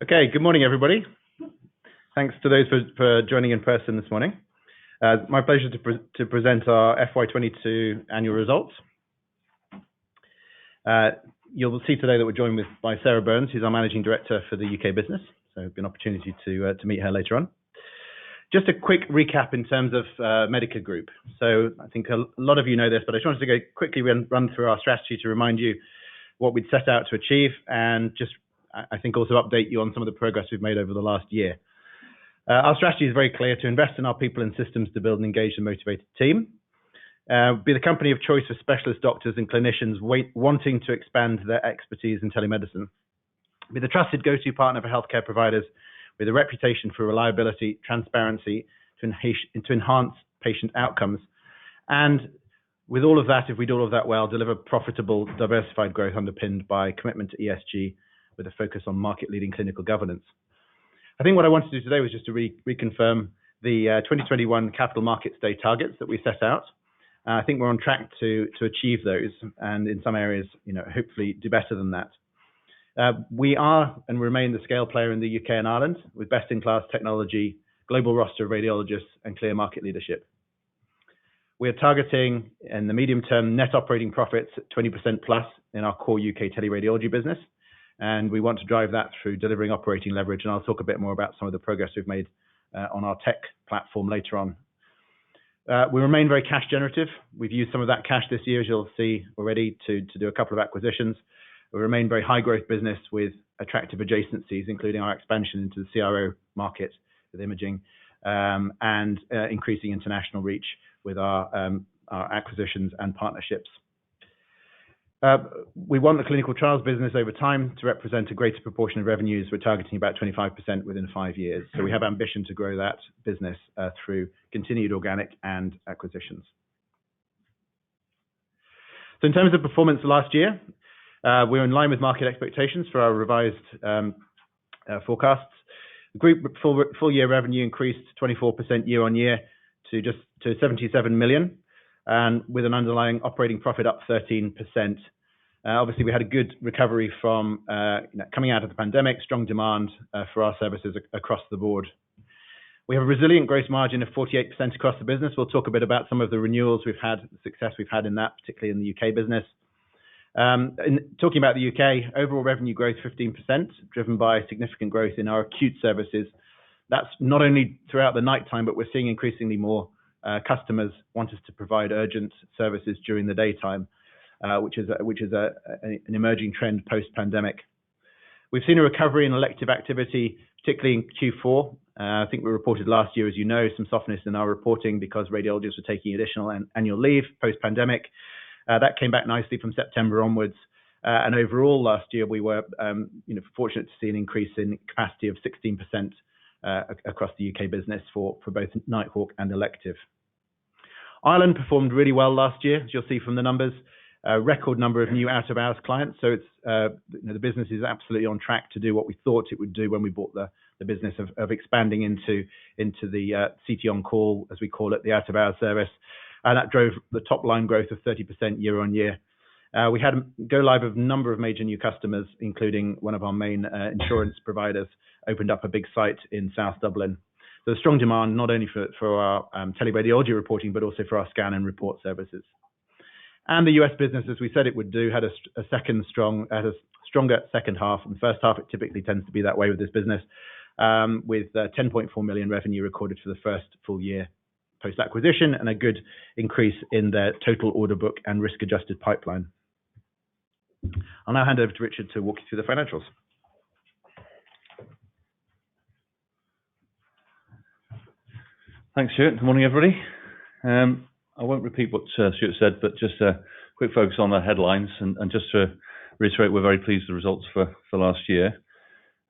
Okay, good morning, everybody. Thanks to those for joining in person this morning. My pleasure to present our FY22 annual results. You'll see today that we're joined by Sarah Burns, who's our Managing Director for the UK business. So it'll be an opportunity to meet her later on. Just a quick recap in terms of Medica Group. So I think a lot of you know this, but I just wanted to go quickly run through our strategy to remind you what we'd set out to achieve, and just I think also update you on some of the progress we've made over the last year. Our strategy is very clear: to invest in our people and systems to build an engaged and motivated team. Be the company of choice for specialist doctors and clinicians wanting to expand their expertise in telemedicine. Be the trusted go-to partner for healthcare providers with a reputation for reliability, transparency, to enhance patient outcomes. And with all of that, if we do all of that well, deliver profitable, diversified growth underpinned by commitment to ESG with a focus on market-leading clinical governance. I think what I wanted to do today was just to reconfirm the 2021 Capital Markets Day targets that we set out. I think we're on track to achieve those, and in some areas, hopefully do better than that. We are and remain the scale player in the UK and Ireland with best-in-class technology, global roster of radiologists, and clear market leadership. We are targeting in the medium term net operating profits at 20% plus in our core UK teleradiology business, and we want to drive that through delivering operating leverage. And I'll talk a bit more about some of the progress we've made on our tech platform later on. We remain very cash generative. We've used some of that cash this year, as you'll see already, to do a couple of acquisitions. We remain very high growth business with attractive adjacencies, including our expansion into the CRO market with imaging, and increasing international reach with our acquisitions and partnerships. We want the clinical trials business over time to represent a greater proportion of revenues. We're targeting about 25% within 5 years. So we have ambition to grow that business through continued organic and acquisitions. So in terms of performance last year, we're in line with market expectations for our revised forecasts. The group full year revenue increased 24% year on year to 77 million, and with an underlying operating profit up 13%. Obviously, we had a good recovery from coming out of the pandemic, strong demand for our services across the board. We have a resilient gross margin of 48% across the business. We'll talk a bit about some of the renewals we've had, the success we've had in that, particularly in the UK business. In talking about the UK, overall revenue growth 15%, driven by significant growth in our acute services. That's not only throughout the night time, but we're seeing increasingly more customers want us to provide urgent services during the daytime, which is an emerging trend post-pandemic. We've seen a recovery in elective activity, particularly in Q4. I think we reported last year, as you know, some softness in our reporting because radiologists were taking additional annual leave post-pandemic. That came back nicely from September onwards. And overall, last year, we were fortunate to see an increase in capacity of 16% across the UK business for both Nighthawk and elective. Ireland performed really well last year, as you'll see from the numbers. A record number of new out-of-hours clients. So it's the business is absolutely on track to do what we thought it would do when we bought the business of expanding into the CT on call, as we call it, the out-of-hours service. And that drove the top line growth of 30% year on year. We had a go live of a number of major new customers, including one of our main insurance providers, opened up a big site in South Dublin. So strong demand, not only for our teleradiology reporting, but also for our scan and report services. And the US business, as we said it would do, had a stronger second half. In the first half, it typically tends to be that way with this business, with 10.4 million revenue recorded for the first full year post-acquisition, and a good increase in their total order book and risk-adjusted pipeline. I'll now hand over to Richard to walk you through the financials. Thanks, Stuart. Good morning, everybody. I won't repeat what Stuart said, but just a quick focus on the headlines, and just to reiterate, we're very pleased with the results for last year.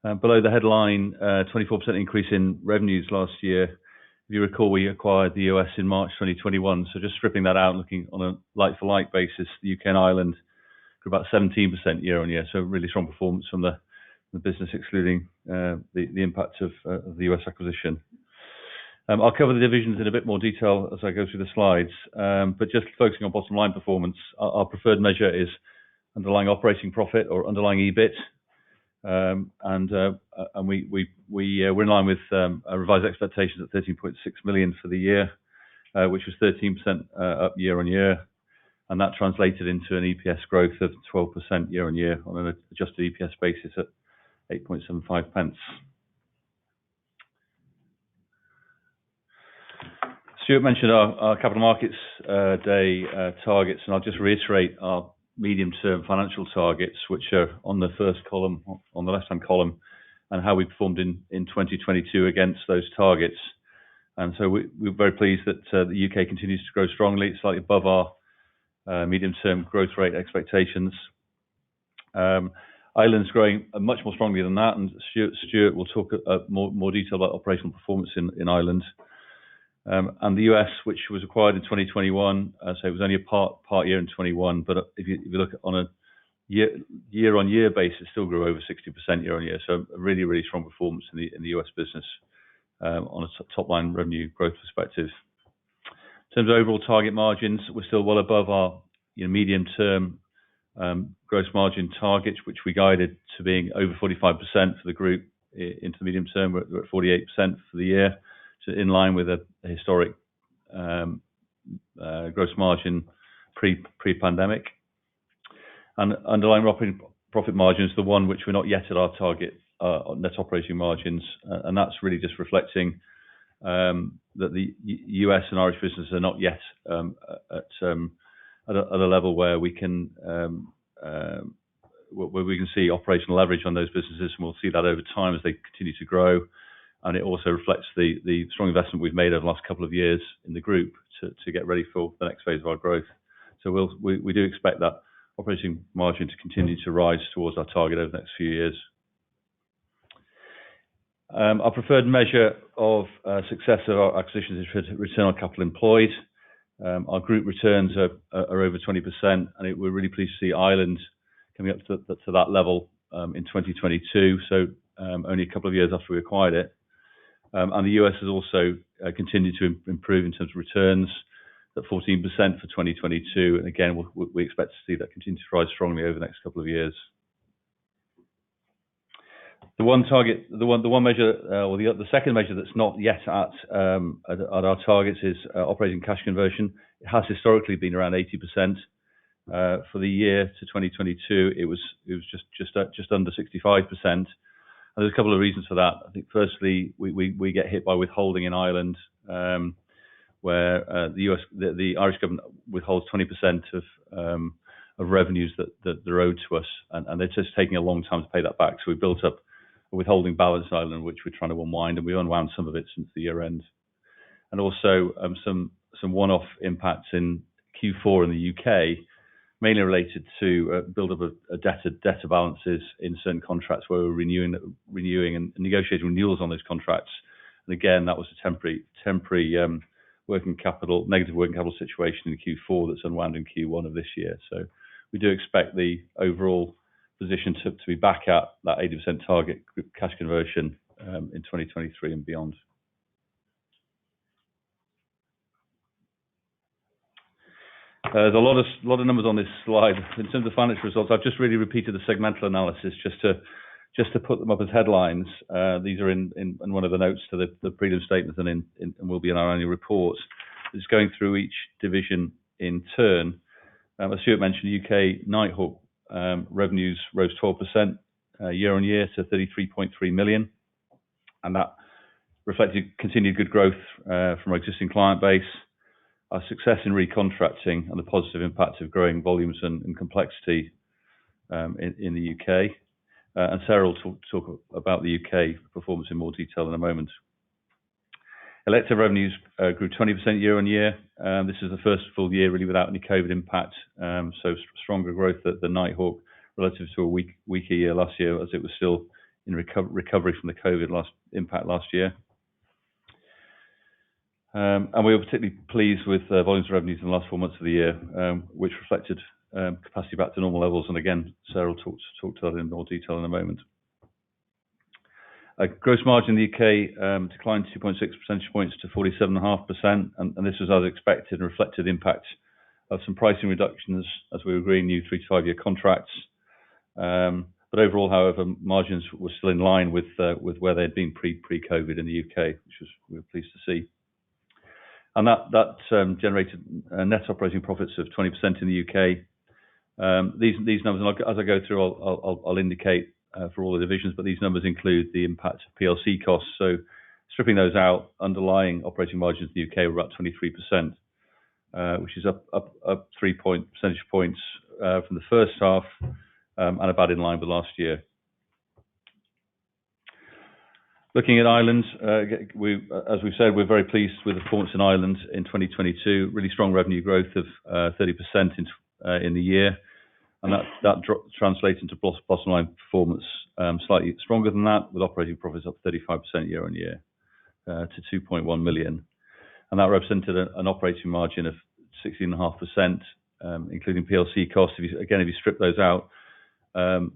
Below the headline, 24% increase in revenues last year. If you recall, we acquired the US in March 2021. So just stripping that out, looking on a like-for-like basis, the UK and Ireland grew about 17% year on year. So really strong performance from the business, excluding the impact of the US acquisition. I'll cover the divisions in a bit more detail as I go through the slides, but just focusing on bottom line performance, our preferred measure is underlying operating profit or underlying EBIT. We're in line with revised expectations at 13.6 million for the year, which was 13% up year on year, and that translated into an EPS growth of 12% year on year on an adjusted EPS basis at 8.75 pence. Stuart mentioned our capital markets day targets, and I'll just reiterate our medium-term financial targets, which are on the first column, on the left-hand column, and how we performed in 2022 against those targets. And so we're very pleased that the UK continues to grow strongly. It's slightly above our medium-term growth rate expectations. Ireland's growing much more strongly than that, and Stuart will talk more detail about operational performance in Ireland. And the US, which was acquired in 2021, so it was only a part year in 21, but if you look on a year-on-year basis, still grew over 60% year-on-year. So a really strong performance in the US business on a top-line revenue growth perspective. In terms of overall target margins, we're still well above our medium-term gross margin target, which we guided to being over 45% for the group into the medium term. We're at 48% for the year, so in line with a historic gross margin pre-pandemic. And underlying operating profit margin is the one which we're not yet at our target net operating margins, and that's really just reflecting that the US and Irish businesses are not yet at a level where we can see operational leverage on those businesses, and we'll see that over time as they continue to grow. And it also reflects the strong investment we've made over the last couple of years in the group to get ready for the next phase of our growth. So we do expect that operating margin to continue to rise towards our target over the next few years. Our preferred measure of success of our acquisitions is return on capital employed. Our group returns are over 20%, and we're really pleased to see Ireland coming up to that level in 2022. So only a couple of years after we acquired it. And the US has also continued to improve in terms of returns at 14% for 2022. And again, we expect to see that continue to rise strongly over the next couple of years. The one measure, or the second measure that's not yet at our targets is operating cash conversion. It has historically been around 80%. For the year to 2022, it was just under 65%. And there's a couple of reasons for that. I think firstly, we get hit by withholding in Ireland, where the Irish government withholds 20% of revenues that they're owed to us, and they're just taking a long time to pay that back. So we built up a withholding balance in Ireland, which we're trying to unwind, and we unwound some of it since the year end. And also some one-off impacts in Q4 in the UK, mainly related to build up of debtor balances in certain contracts where we're renewing and negotiating renewals on those contracts. And again, that was a temporary negative working capital situation in Q4 that's unwound in Q1 of this year. So we do expect the overall position to be back at that 80% target group cash conversion in 2023 and beyond. There's a lot of numbers on this slide. In terms of financial results, I've just really repeated the segmental analysis just to put them up as headlines. These are in one of the notes to the prelim statements and will be in our annual report. Just going through each division in turn. As Stuart mentioned, UK Nighthawk revenues rose 12% year on year to 33.3 million, and that reflected continued good growth from our existing client base, our success in recontracting, and the positive impact of growing volumes and complexity in the UK. And Sarah will talk about the UK performance in more detail in a moment. Elective revenues grew 20% year on year. This is the first full year really without any COVID impact, so stronger growth at the Nighthawk relative to a weaker year last year, as it was still in recovery from the COVID impact last year. And we were particularly pleased with volumes of revenues in the last 4 months of the year, which reflected capacity back to normal levels. And again, Sarah will talk to that in more detail in a moment. Gross margin in the UK declined 2.6 percentage points to 47.5%, and this was as expected and reflected the impact of some pricing reductions as we were agreeing new 3 to 5 year contracts. But overall, however, margins were still in line with where they had been pre-COVID in the UK, which we were pleased to see. And that generated net operating profits of 20% in the UK. These numbers, and as I go through, I'll indicate for all the divisions, but these numbers include the impact of PLC costs. So stripping those out, underlying operating margins in the UK were about 23%, which is up 3 percentage points from the first half, and about in line with last year. Looking at Ireland, as we've said, we're very pleased with the performance in Ireland in 2022. Really strong revenue growth of 30% in the year, and that translates into bottom line performance slightly stronger than that, with operating profits up 35% year on year to 2.1 million, and that represented an operating margin of 16.5%, including PLC costs. If you strip those out,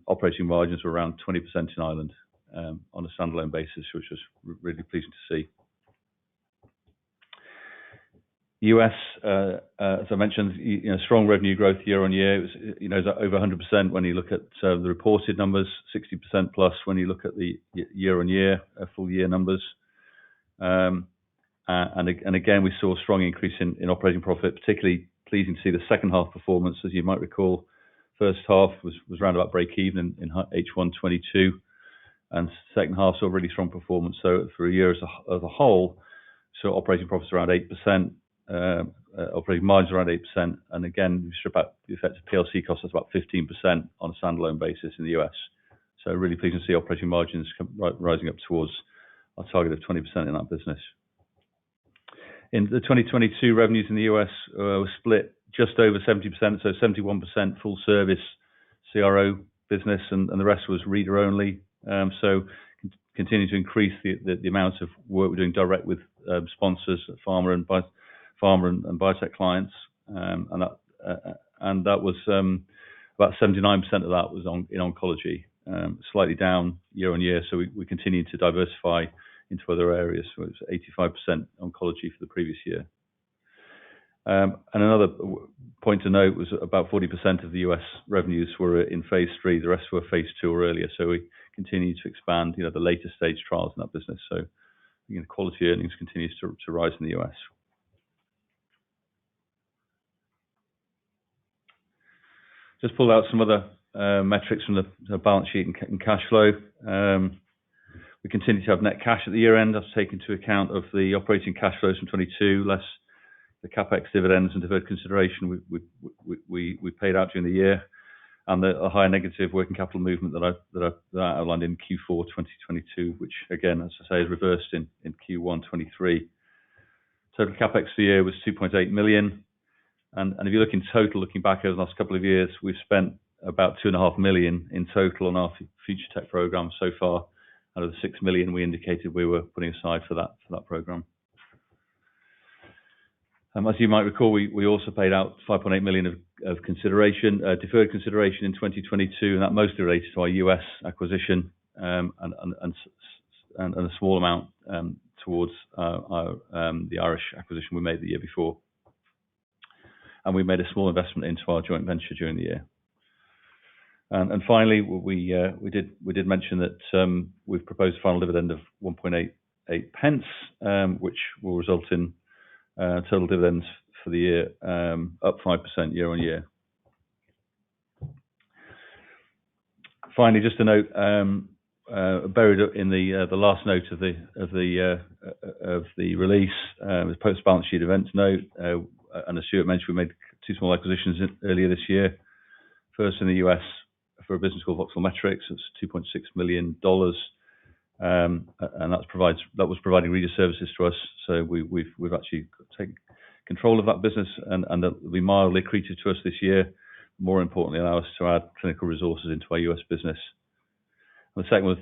operating margins were around 20% in Ireland on a standalone basis, which was really pleasing to see. US, as I mentioned, strong revenue growth year on year. It was, over 100% when you look at the reported numbers, 60% plus when you look at the year on year, full year numbers. And again, we saw a strong increase in operating profit, particularly pleasing to see the second half performance. As you might recall, first half was round about break even in H1 22, and second half saw a really strong performance. So for a year as a whole, so operating profits around 8%, operating margins around 8%, and again, we strip out the effect of PLC costs, that's about 15% on a standalone basis in the US. So really pleasing to see operating margins rising up towards our target of 20% in that business. In the 2022 revenues in the US were split just over 70%, so 71% full service CRO business, and the rest was reader only. So continue to increase the amount of work we're doing direct with sponsors, pharma and biotech clients, and that was about 79% of that was in oncology, slightly down year on year. So we continue to diversify into other areas. So it was 85% oncology for the previous year. And another point to note was about 40% of the US revenues were in phase 3. The rest were phase 2 or earlier. So we continue to expand, the later stage trials in that business. So quality earnings continues to rise in the US. Just pulled out some other metrics from the balance sheet and cash flow. We continue to have net cash at the year end. That's taken into account of the operating cash flows from 22, less the capex dividends and deferred consideration we paid out during the year, and the higher negative working capital movement that I outlined in Q4 2022, which again, as I say, is reversed in Q1 23. Total capex for the year was 2.8 million, and if you look in total, looking back over the last couple of years, we've spent about 2.5 million in total on our future tech program so far, out of the 6 million we indicated we were putting aside for that program. As you might recall, we also paid out 5.8 million of consideration, deferred consideration in 2022, and that mostly related to our US acquisition, and a small amount towards the Irish acquisition we made the year before. And we made a small investment into our joint venture during the year. And finally, we did mention that we've proposed a final dividend of 1.88 pence, which will result in total dividends for the year up 5% year on year. Finally, just a note buried in the last note of the release, the post balance sheet events note, and as Stuart mentioned, we made 2 small acquisitions earlier this year. First in the US for a business called Voxelmetrics, it's $2.6 million. And that was providing reader services to us. So we've actually taken control of that business, and that will be mildly accretive to us this year. More importantly, allow us to add clinical resources into our US business. And the second was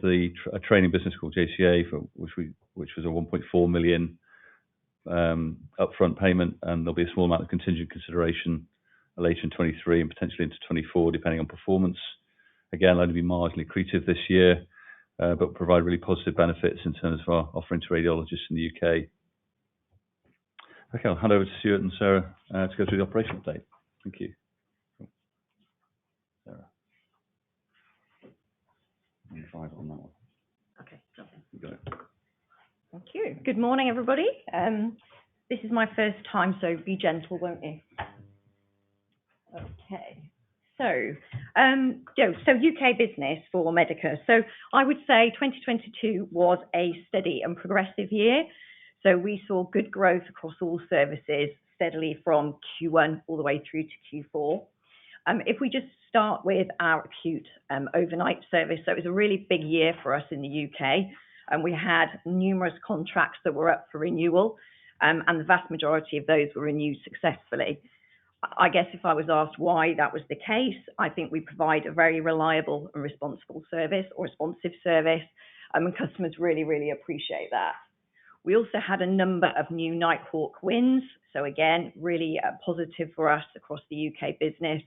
a training business called JCA, which was a 1.4 million upfront payment, and there'll be a small amount of contingent consideration later in 23 and potentially into 24, depending on performance. Again, only be marginally accretive this year, but provide really positive benefits in terms of our offering to radiologists in the UK. Okay, I'll hand over to Stuart and Sarah to go through the operational update. Thank you. Sarah. 25 on that one. Okay, lovely. You got it. Thank you. Good morning, everybody. This is my first time, so be gentle, won't you? Okay. So, so UK business for Medica. So I would say 2022 was a steady and progressive year. So we saw good growth across all services steadily from Q1 all the way through to Q4. If we just start with our acute overnight service, so it was a really big year for us in the UK, and we had numerous contracts that were up for renewal, and the vast majority of those were renewed successfully. I guess if I was asked why that was the case, I think we provide a very reliable and responsive service, and customers really, really appreciate that. We also had a number of new Nighthawk wins, so again, really positive for us across the UK business.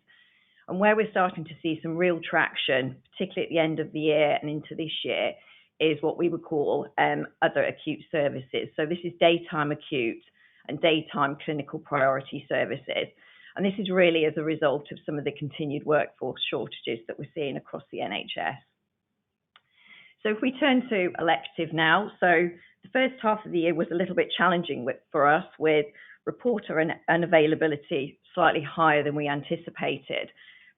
And where we're starting to see some real traction, particularly at the end of the year and into this year, is what we would call other acute services. So this is daytime acute and daytime clinical priority services. And this is really as a result of some of the continued workforce shortages that we're seeing across the NHS. So if we turn to elective now, so the first half of the year was a little bit challenging for us, with reporter and unavailability slightly higher than we anticipated.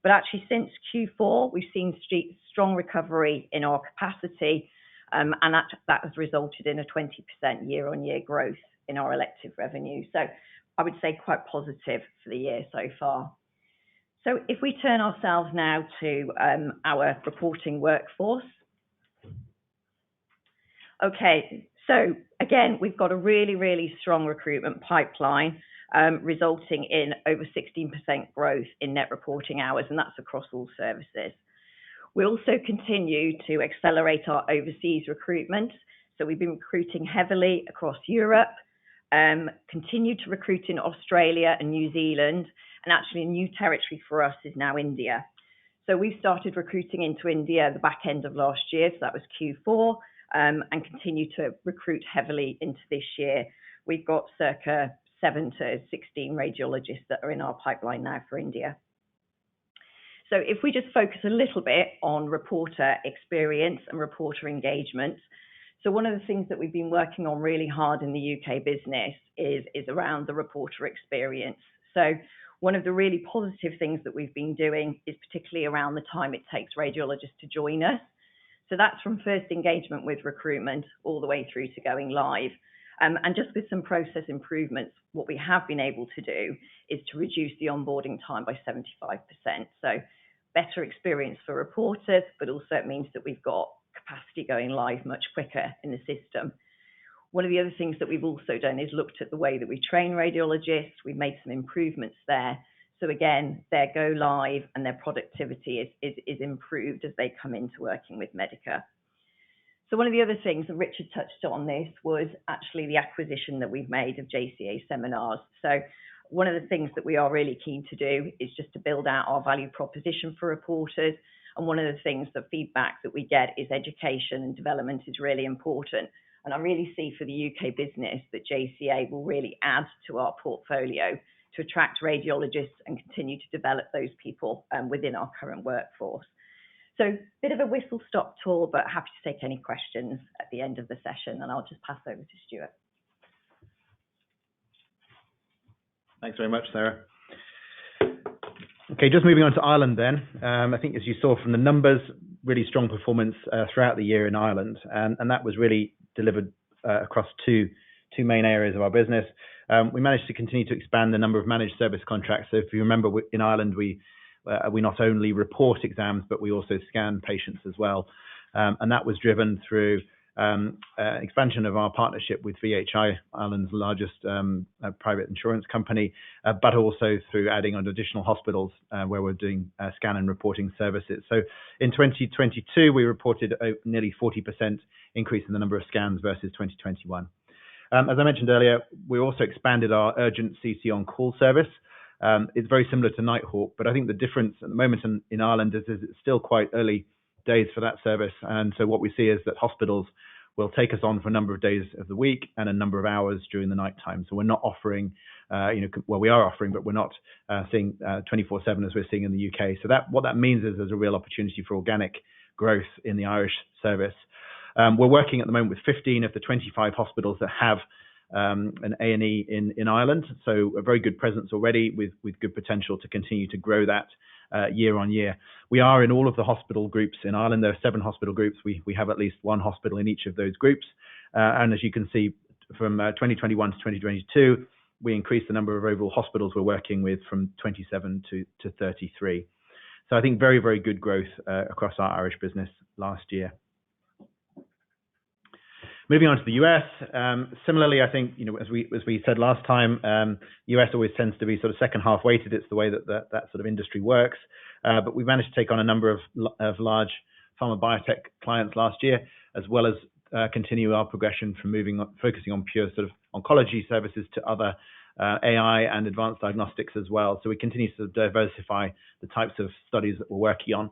But actually since Q4, we've seen strong recovery in our capacity, and that has resulted in a 20% year-on-year growth in our elective revenue. So I would say quite positive for the year so far. So if we turn ourselves now to our reporting workforce. Okay, so again, we've got a really, really strong recruitment pipeline, resulting in over 16% growth in net reporting hours, and that's across all services. We also continue to accelerate our overseas recruitment. So we've been recruiting heavily across Europe, continue to recruit in Australia and New Zealand, and actually a new territory for us is now India. So we started recruiting into India at the back end of last year, so that was Q4, and continue to recruit heavily into this year. We've got circa 7 to 16 radiologists that are in our pipeline now for India. So if we just focus a little bit on reporter experience and reporter engagement. So one of the things that we've been working on really hard in the UK business is around the reporter experience. So one of the really positive things that we've been doing is particularly around the time it takes radiologists to join us. So that's from first engagement with recruitment all the way through to going live. And just with some process improvements, what we have been able to do is to reduce the onboarding time by 75%. So better experience for reporters, but also it means that we've got capacity going live much quicker in the system. One of the other things that we've also done is looked at the way that we train radiologists. We've made some improvements there. So again, their go live and their productivity is improved as they come into working with Medica. So one of the other things, and Richard touched on this, was actually the acquisition that we've made of JCA Seminars. So one of the things that we are really keen to do is just to build out our value proposition for reporters. And one of the things, the feedback that we get is education and development is really important. And I really see for the UK business that JCA will really add to our portfolio to attract radiologists and continue to develop those people within our current workforce. So bit of a whistle-stop tour, but happy to take any questions at the end of the session, and I'll just pass over to Stuart. Thanks very much, Sarah. Okay, just moving on to Ireland then. I think as you saw from the numbers, really strong performance throughout the year in Ireland, and that was really delivered across two main areas of our business. We managed to continue to expand the number of managed service contracts. So if you remember, in Ireland, we not only report exams, but we also scan patients as well. And that was driven through expansion of our partnership with VHI, Ireland's largest private insurance company, but also through adding on additional hospitals where we're doing scan and reporting services. So in 2022, we reported a nearly 40% increase in the number of scans versus 2021. As I mentioned earlier, we also expanded our urgent CT on-call service. It's very similar to Nighthawk, but I think the difference at the moment in Ireland is it's still quite early days for that service. And so what we see is that hospitals will take us on for a number of days of the week and a number of hours during the night time. So we're not offering, well, we are offering, but we're not seeing 24/7 as we're seeing in the UK. So what that means is there's a real opportunity for organic growth in the Irish service. We're working at the moment with 15 of the 25 hospitals that have an A&E in Ireland, so a very good presence already with good potential to continue to grow that year on year. We are in all of the hospital groups in Ireland. There are 7 hospital groups. We have at least 1 hospital in each of those groups. And as you can see, from 2021 to 2022, we increased the number of overall hospitals we're working with from 27 to 33. So I think very, very good growth across our Irish business last year. Moving on to the US, similarly, I think, as we said last time, US always tends to be sort of second half weighted. It's the way that sort of industry works. But we managed to take on a number of large pharma biotech clients last year, as well as continue our progression from focusing on pure sort of oncology services to other AI and advanced diagnostics as well. So we continue to diversify the types of studies that we're working on.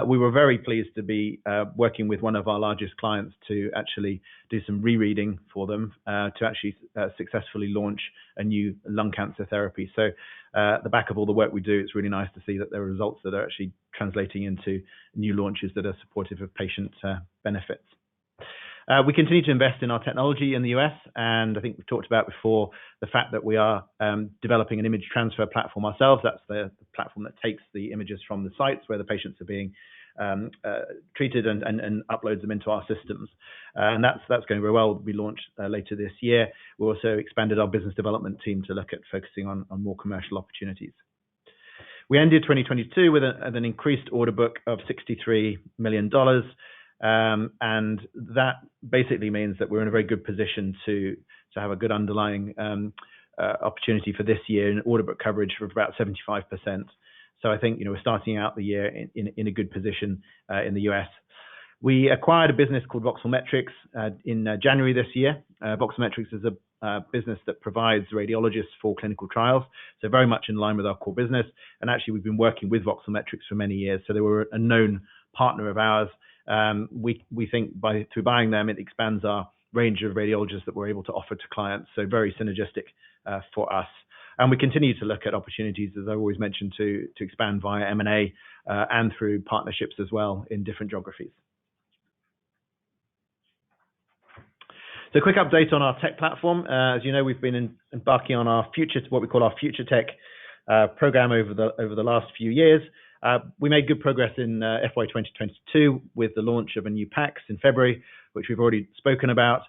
We were very pleased to be working with one of our largest clients to actually do some rereading for them to actually successfully launch a new lung cancer therapy. So at the back of all the work we do, it's really nice to see that there are results that are actually translating into new launches that are supportive of patient benefits. We continue to invest in our technology in the US, and I think we've talked about before the fact that we are developing an image transfer platform ourselves. That's the platform that takes the images from the sites where the patients are being treated and uploads them into our systems. And that's going very well. Will be launched later this year. We also expanded our business development team to look at focusing on more commercial opportunities. We ended 2022 with an increased order book of $63 million. And that basically means that we're in a very good position to have a good underlying opportunity for this year in order book coverage for about 75%. So I think we're starting out the year in a good position in the US. We acquired a business called Voxelmetrics in January this year. Voxelmetrics is a business that provides radiologists for clinical trials, so very much in line with our core business. And actually, we've been working with Voxelmetrics for many years, so they were a known partner of ours. We think through buying them, it expands our range of radiologists that we're able to offer to clients, so very synergistic for us. And we continue to look at opportunities, as I always mentioned, to expand via M&A and through partnerships as well in different geographies. So a quick update on our tech platform. As you know, we've been embarking on our what we call our Future Tech program over the last few years. We made good progress in FY 2022 with the launch of a new PACS in February, which we've already spoken about.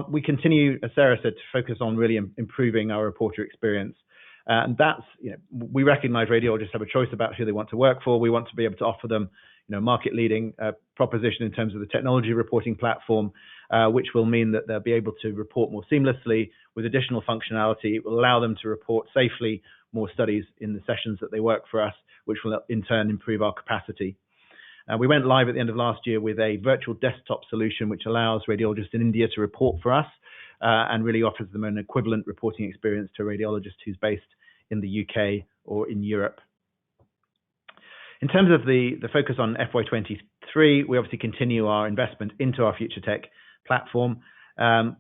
We continue, as Sarah said, to focus on really improving our reporter experience. And that's, we recognize radiologists have a choice about who they want to work for. We want to be able to offer them, market leading proposition in terms of the technology reporting platform, which will mean that they'll be able to report more seamlessly with additional functionality. It will allow them to report safely more studies in the sessions that they work for us, which will in turn improve our capacity. We went live at the end of last year with a virtual desktop solution, which allows radiologists in India to report for us and really offers them an equivalent reporting experience to a radiologist who's based in the UK or in Europe. In terms of the focus on FY23, we obviously continue our investment into our Future Tech platform.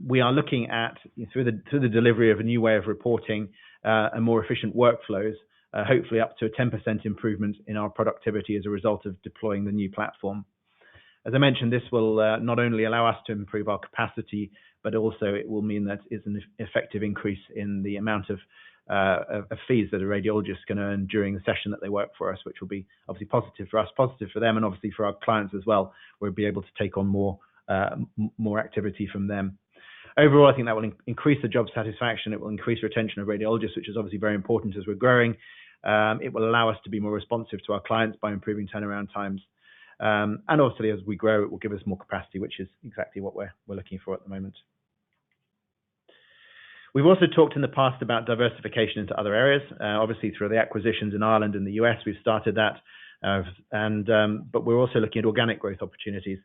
We are looking at, through the delivery of a new way of reporting and more efficient workflows, hopefully up to a 10% improvement in our productivity as a result of deploying the new platform. As I mentioned, this will not only allow us to improve our capacity, but also it will mean that it's an effective increase in the amount of fees that a radiologist can earn during the session that they work for us, which will be obviously positive for us, positive for them, and obviously for our clients as well. We'll be able to take on more activity from them. Overall, I think that will increase the job satisfaction. It will increase retention of radiologists, which is obviously very important as we're growing. It will allow us to be more responsive to our clients by improving turnaround times. And obviously, as we grow, it will give us more capacity, which is exactly what we're looking for at the moment. We've also talked in the past about diversification into other areas. Obviously, through the acquisitions in Ireland and the US, we've started that. But we're also looking at organic growth opportunities.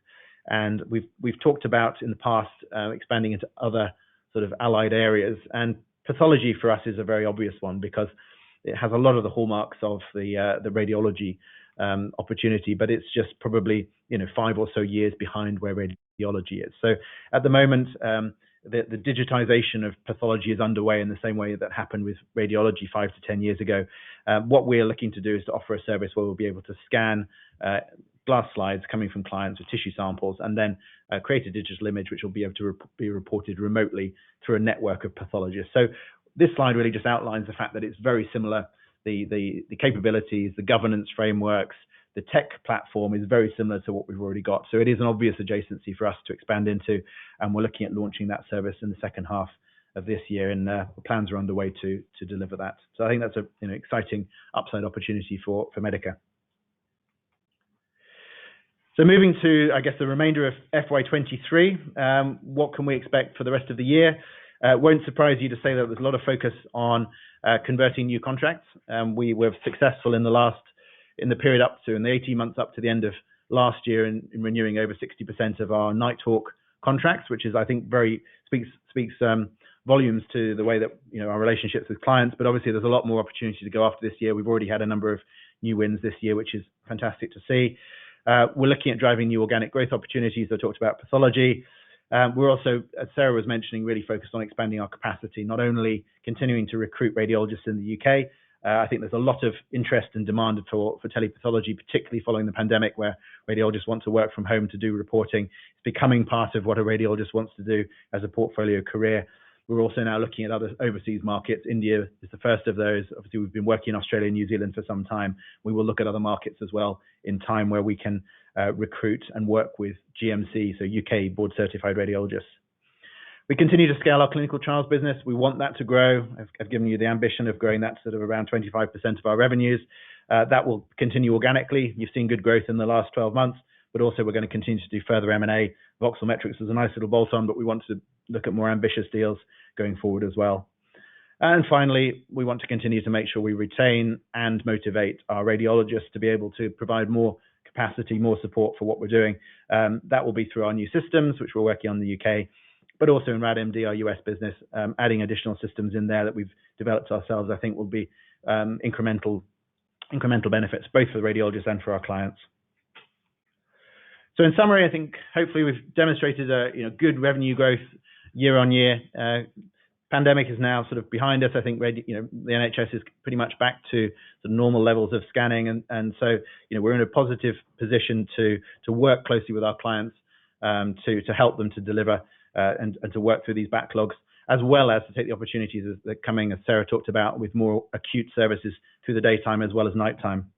And we've talked about in the past expanding into other sort of allied areas. And pathology for us is a very obvious one because it has a lot of the hallmarks of the radiology opportunity, but it's just probably 5 or so years behind where radiology is. So at the moment, the digitization of pathology is underway in the same way that happened with radiology 5 to 10 years ago. What we're looking to do is to offer a service where we'll be able to scan glass slides coming from clients with tissue samples, and then create a digital image which will be able to be reported remotely through a network of pathologists. So this slide really just outlines the fact that it's very similar. The capabilities, the governance frameworks, the tech platform is very similar to what we've already got. So it is an obvious adjacency for us to expand into, and we're looking at launching that service in the second half of this year, and plans are underway to deliver that. So I think that's a exciting upside opportunity for Medica. So moving to, I guess, the remainder of FY23, what can we expect for the rest of the year? It won't surprise you to say that there's a lot of focus on converting new contracts. We were successful in the period up to, in the 18 months up to the end of last year, in renewing over 60% of our Nighthawk contracts, which is, I think, speaks volumes to the way that our relationships with clients. But obviously, there's a lot more opportunity to go after this year. We've already had a number of new wins this year, which is fantastic to see. We're looking at driving new organic growth opportunities. I talked about pathology. We're also, as Sarah was mentioning, really focused on expanding our capacity, not only continuing to recruit radiologists in the UK. I think there's a lot of interest and demand for telepathology, particularly following the pandemic, where radiologists want to work from home to do reporting. It's becoming part of what a radiologist wants to do as a portfolio career. We're also now looking at other overseas markets. India is the first of those. Obviously, we've been working in Australia and New Zealand for some time. We will look at other markets as well in time where we can recruit and work with GMC, so UK board certified radiologists. We continue to scale our clinical trials business. We want that to grow. I've given you the ambition of growing that sort of around 25% of our revenues. That will continue organically. You've seen good growth in the last 12 months, but also we're going to continue to do further M&A. Voxelmetrics is a nice little bolt-on, but we want to look at more ambitious deals going forward as well. And finally, we want to continue to make sure we retain and motivate our radiologists to be able to provide more capacity, more support for what we're doing. That will be through our new systems, which we're working on in the UK, but also in RadMD, our US business, adding additional systems in there that we've developed ourselves, I think will be incremental benefits, both for the radiologists and for our clients. So in summary, I think hopefully we've demonstrated a good revenue growth year on year. Pandemic is now sort of behind us. I think the NHS is pretty much back to the normal levels of scanning, and so we're in a positive position to work closely with our clients to help them to deliver and to work through these backlogs, as well as to take the opportunities that are coming, as Sarah talked about, with more acute services through the daytime as well as nighttime.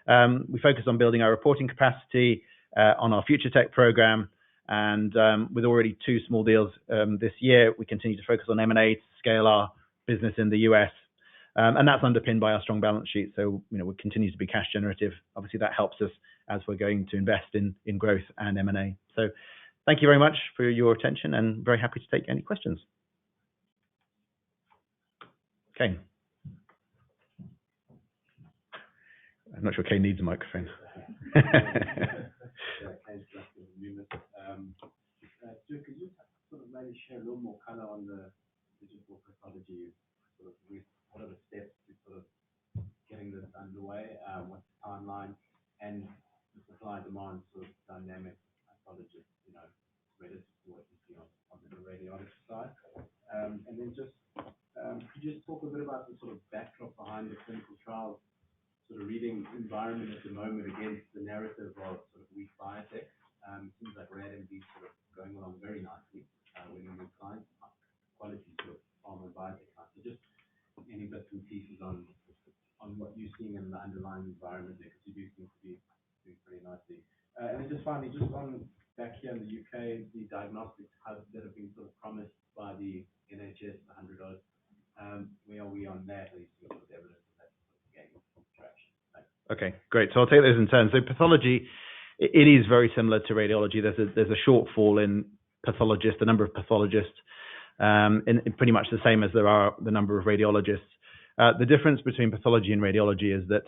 We focus on building our reporting capacity on our Future Tech program, and with already 2 small deals this year, we continue to focus on M&A to scale our business in the US, and that's underpinned by our strong balance sheet. So we continue to be cash generative. Obviously, that helps us as we're going to invest in growth and M&A. So thank you very much for your attention, and very happy to take any questions. Kane. I'm not sure Kane needs a microphone. Could you sort of maybe share a little more color on the digital pathology? What are the steps to sort of getting this underway? What's the timeline, and the supply demand sort of dynamic pathologists, relative to what you see on the radiologist side? And then just could you just talk a bit about the sort of backdrop behind the clinical trials sort of reading environment at the moment against the narrative of sort of weak biotech? Seems like RadMD is sort of going along very nicely, winning new clients, quality sort of pharma and biotech clients. So just any bits and pieces on what you're seeing in the underlying environment there, because you do seem to be doing pretty nicely. And then just finally, just on back here in the UK, the diagnostics hubs that have been sort of promised by the NHS, the 100 odd, where are we on that? Are you seeing sort of evidence of that sort of gaining traction? Thanks. Okay, great. So I'll take those in turn. So pathology, it is very similar to radiology. There's a shortfall in pathologists, the number of pathologists, in pretty much the same as there are the number of radiologists. The difference between pathology and radiology is that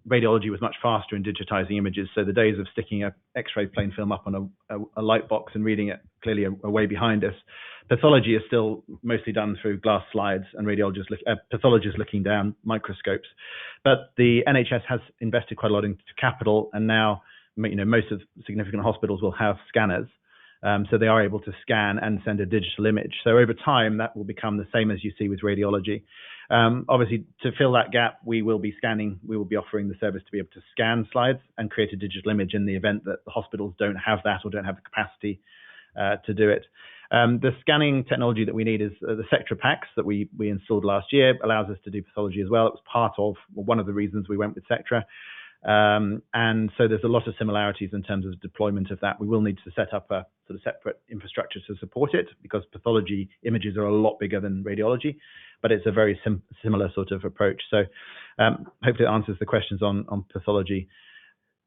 radiology was much faster in digitizing images. So the days of sticking a X-ray plain film up on a light box and reading it clearly are way behind us. Pathology is still mostly done through glass slides and pathologists looking down microscopes. But the NHS has invested quite a lot into capital, and now most of the significant hospitals will have scanners. So they are able to scan and send a digital image. So over time, that will become the same as you see with radiology. Obviously, to fill that gap, we will be offering the service to be able to scan slides and create a digital image in the event that the hospitals don't have that or don't have the capacity to do it. The scanning technology that we need is the Sectra packs that we installed last year, allows us to do pathology as well. It was part of one of the reasons we went with Sectra. And so there's a lot of similarities in terms of deployment of that. We will need to set up a sort of separate infrastructure to support it because pathology images are a lot bigger than radiology, but it's a very similar sort of approach. So hopefully it answers the questions on pathology.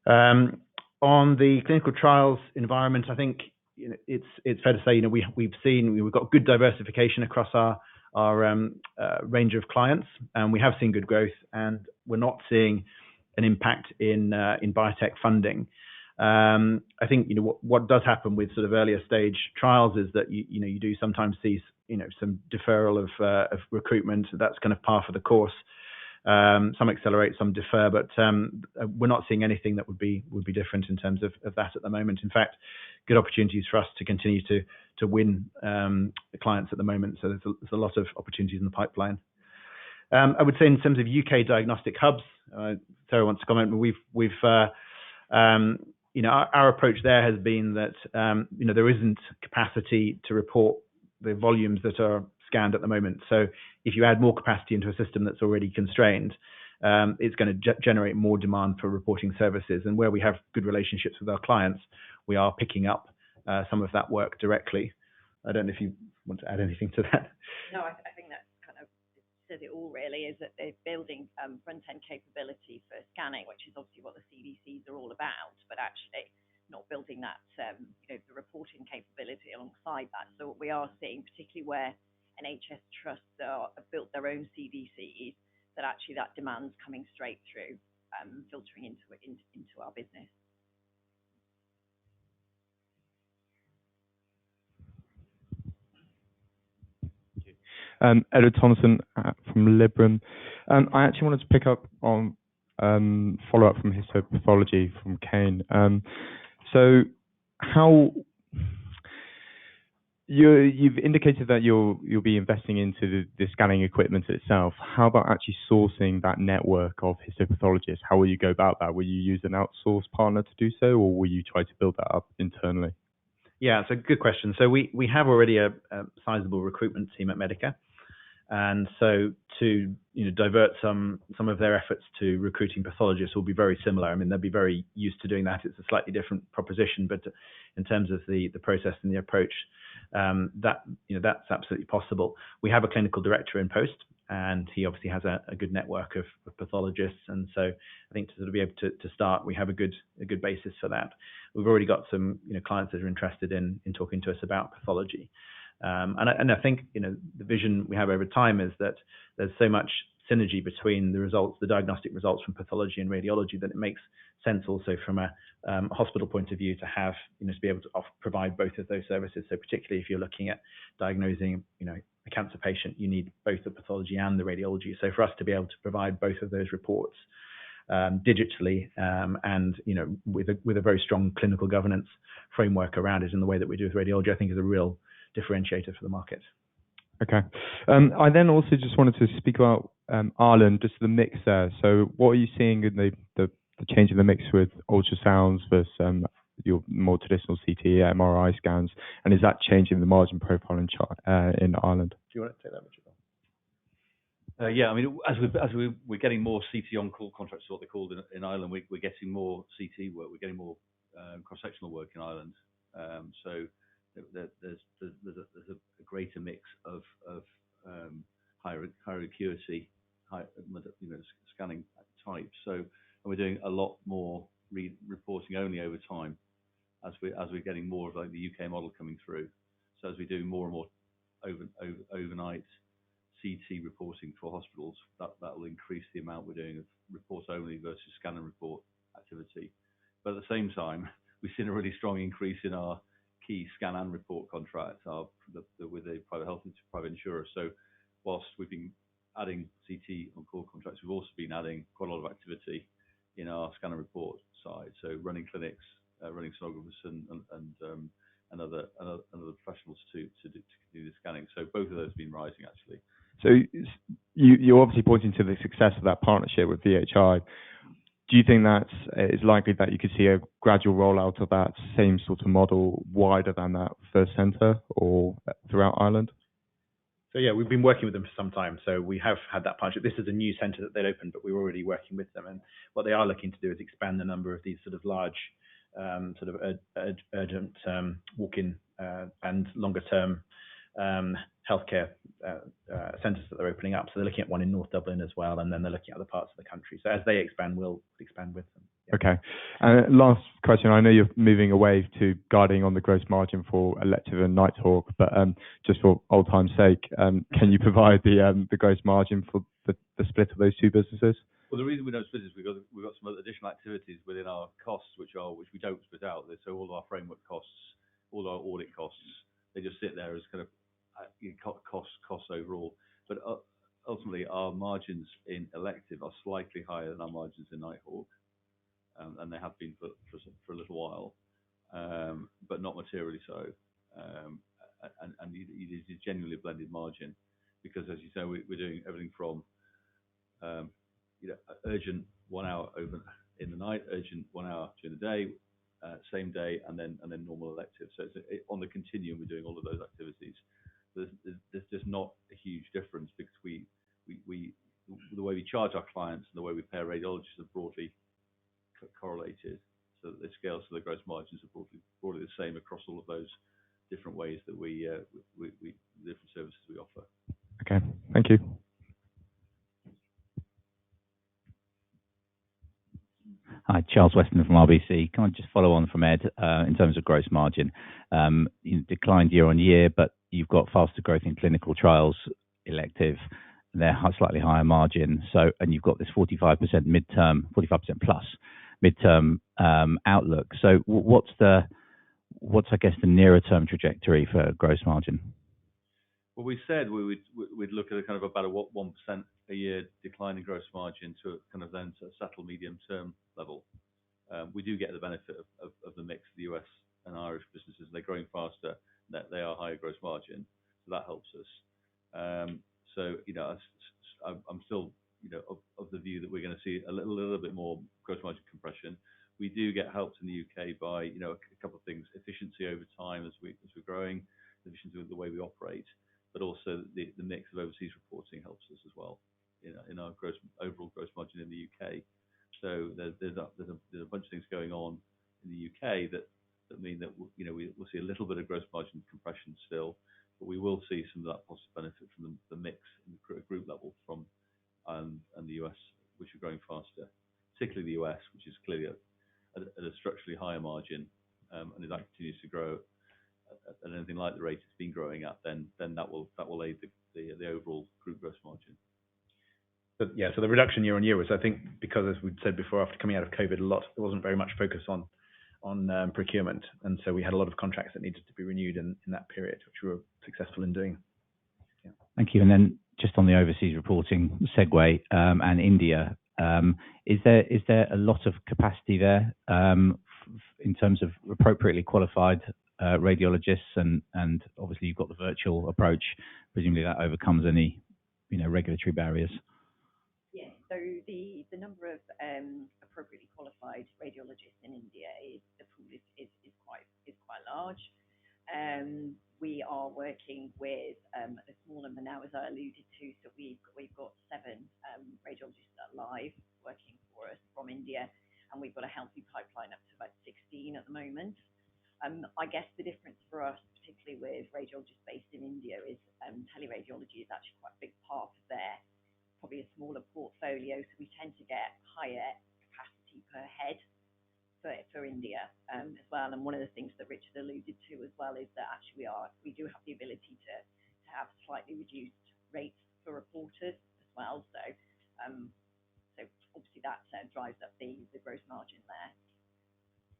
On the clinical trials environment, I think it's fair to say we've got good diversification across our range of clients, and we have seen good growth, and we're not seeing an impact in biotech funding. I think what does happen with sort of earlier stage trials is that you do sometimes see some deferral of recruitment. That's kind of par for the course. Some accelerate, some defer, but we're not seeing anything that would be different in terms of that at the moment. In fact, good opportunities for us to continue to win the clients at the moment. So there's a lot of opportunities in the pipeline. I would say in terms of UK diagnostic hubs, Sarah wants to comment. Our approach there has been that there isn't capacity to report the volumes that are scanned at the moment. So if you add more capacity into a system that's already constrained, it's going to generate more demand for reporting services. And where we have good relationships with our clients, we are picking up some of that work directly. I don't know if you want to add anything to that. No, I think that kind of says it all really, is that they're building front-end capability for scanning, which is obviously what the CDCs are all about, but actually not building that, the reporting capability alongside that. So what we are seeing, particularly where NHS trusts have built their own CDCs, that actually that demand's coming straight through, filtering into our business. Edward Thompson from Liberum. I actually wanted to pick up on follow-up from histopathology from Kane. So how you've indicated that you'll be investing into the scanning equipment itself. How about actually sourcing that network of histopathologists? How will you go about that? Will you use an outsourced partner to do so, or will you try to build that up internally? Yeah, it's a good question. So we have already a sizable recruitment team at Medica, and so to divert some of their efforts to recruiting pathologists will be very similar. I mean, they'll be very used to doing that. It's a slightly different proposition, but in terms of the process and the approach, that's absolutely possible. We have a clinical director in post, and he obviously has a good network of pathologists, and so I think to sort of be able to start, we have a good basis for that. We've already got some clients that are interested in talking to us about pathology, and I think the vision we have over time is that there's so much synergy between the diagnostic results from pathology and radiology, that it makes sense also from a hospital point of view to have to be able to provide both of those services. So particularly if you're looking at diagnosing a cancer patient, you need both the pathology and the radiology. So for us to be able to provide both of those reports digitally and with a very strong clinical governance framework around it in the way that we do with radiology, I think is a real differentiator for the market. Okay. I then also just wanted to speak about Ireland, just the mix there. So what are you seeing in the change in the mix with ultrasounds versus your more traditional CT, MRI scans, and is that changing the margin profile in Ireland? Do you want to take that, Richard? Yeah, I mean, as we're getting more CT on-call contracts, what they're called in Ireland, we're getting more CT work, we're getting more cross-sectional work in Ireland. So there's a greater mix of higher acuity, scanning types. So we're doing a lot more reporting only over time as we're getting more of like the UK model coming through. So as we do more and more overnight CT reporting for hospitals, that will increase the amount we're doing of report only versus scan and report activity. But at the same time, we've seen a really strong increase in our key scan and report contracts with the private health and private insurers. So whilst we've been adding CT on-call contracts, we've also been adding quite a lot of activity in our scan and report side. So running clinics, running sonographers and other professionals to do the scanning. So both of those have been rising actually. So you're obviously pointing to the success of that partnership with VHI. Do you think it's likely that you could see a gradual rollout of that same sort of model wider than that first centre or throughout Ireland? So yeah, we've been working with them for some time. So we have had that partnership. This is a new centre that they'd opened, but we were already working with them. And what they are looking to do is expand the number of these sort of large, sort of urgent walk-in and longer-term healthcare centres that they're opening up. So they're looking at one in North Dublin as well, and then they're looking at other parts of the country. So as they expand, we'll expand with them. Yeah. Okay. Last question. I know you're moving away to guiding on the gross margin for elective and Nighthawk, but just for old time's sake, can you provide the gross margin for the split of those two businesses? Well, the reason we don't split is because we've got some additional activities within our costs, which we don't split out. So all of our framework costs, all our audit costs, they just sit there as kind of costs overall. But ultimately, our margins in elective are slightly higher than our margins in Nighthawk, and they have been for a little while, but not materially so. And it is genuinely a blended margin, because as you say, we're doing everything from urgent 1 hour over in the night, urgent 1 hour during the day, same day, and then normal elective. So it's on the continuum, we're doing all of those activities. There's just not a huge difference, because the way we charge our clients and the way we pay radiologists are broadly correlated, so that the scales of the gross margins are broadly the same across all of those different ways that we different services we offer. Okay, thank you. Hi, Charles Weston from RBC. Can I just follow on from Ed in terms of gross margin? You declined year on year, but you've got faster growth in clinical trials, elective, and they're slightly higher margin. So, and you've got this 45% midterm, 45% plus midterm outlook. So, what's I guess the nearer term trajectory for gross margin? Well, we said we'd look at a kind of about a 1% a year decline in gross margin to kind of then to settle medium term level. We do get the benefit of the mix of the US and Irish businesses. They're growing faster, that they are higher gross margin, so that helps us. So I'm still of the view that we're going to see a little bit more gross margin compression. We do get helped in the UK by a couple of things: efficiency over time as we're growing, efficiency with the way we operate, but also the mix of overseas reporting helps us as well in our overall gross margin in the UK. So there's a bunch of things going on in the UK that mean that we'll see a little bit of gross margin compression still, but we will see some of that positive benefit from the mix in the group level from and the US, which are growing faster, particularly the US, which is clearly at a structurally higher margin, and if that continues to grow at anything like the rate it's been growing at, then that will aid the overall group gross margin. But yeah, so the reduction year on year was, I think, because as we said before, after coming out of COVID, there wasn't very much focus on procurement, and so we had a lot of contracts that needed to be renewed in that period, which we were successful in doing. Yeah. Thank you. And then just on the overseas reporting segue and India, is there a lot of capacity there in terms of appropriately qualified radiologists, and obviously you've got the virtual approach. Presumably that overcomes any regulatory barriers. Yes. So the number of appropriately qualified radiologists in India is quite large. We are working with a small number now, as I alluded to. So we've got 7 radiologists that are live working for us from India, and we've got a healthy pipeline up to about 16 at the moment. I guess the difference for us, particularly with radiologists based in India, is teleradiology is actually quite a big part of their probably a smaller portfolio, so we tend to get higher capacity per head for India as well. And one of the things that Richard alluded to as well is that actually we do have the ability to have slightly reduced rates for reporters as well. So obviously that drives up the gross margin there.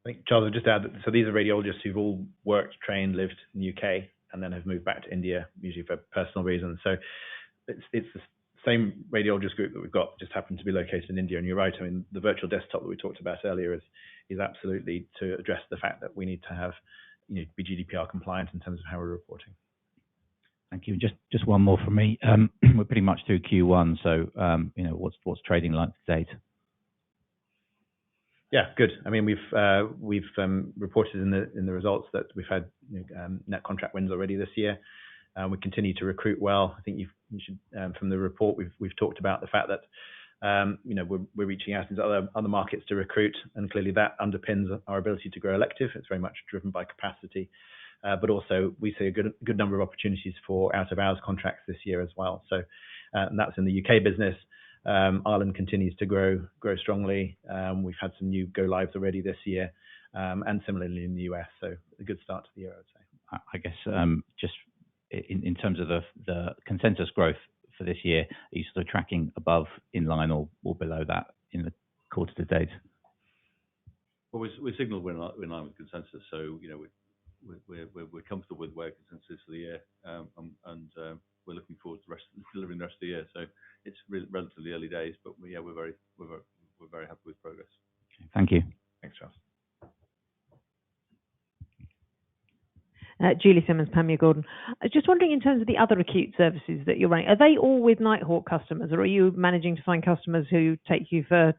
I think, Charles, I'll just add that, so these are radiologists who've all worked, trained, lived in the UK, and then have moved back to India, usually for personal reasons. So it's the same radiologist group that we've got, just happen to be located in India. And you're right, I mean, the virtual desktop that we talked about earlier is absolutely to address the fact that we need to have, be GDPR compliant in terms of how we're reporting. Thank you. Just one more from me. We're pretty much through Q1, so what's trading like to date? Yeah, good. I mean, we've reported in the results that we've had net contract wins already this year. We continue to recruit well. I think you should from the report we've talked about the fact that we're reaching out into other markets to recruit, and clearly that underpins our ability to grow elective. It's very much driven by capacity, but also we see a good number of opportunities for out of hours contracts this year as well. So and that's in the UK business. Ireland continues to grow strongly. We've had some new go lives already this year, and similarly in the US. So a good start to the year, I would say. I guess just in terms of the consensus growth for this year, are you sort of tracking above, in line, or below that in the quarter to date? Well, we signaled we're in line with consensus, so we're comfortable with where consensus is for the year, and we're looking forward to delivering the rest of the year. So it's relatively early days, but we're very happy with progress. Okay, thank you. Thanks, Charles. Julie Simmons, Panmure Gordon. I was just wondering, in terms of the other acute services that you're running, are they all with Nighthawk customers, or are you managing to find customers who take you for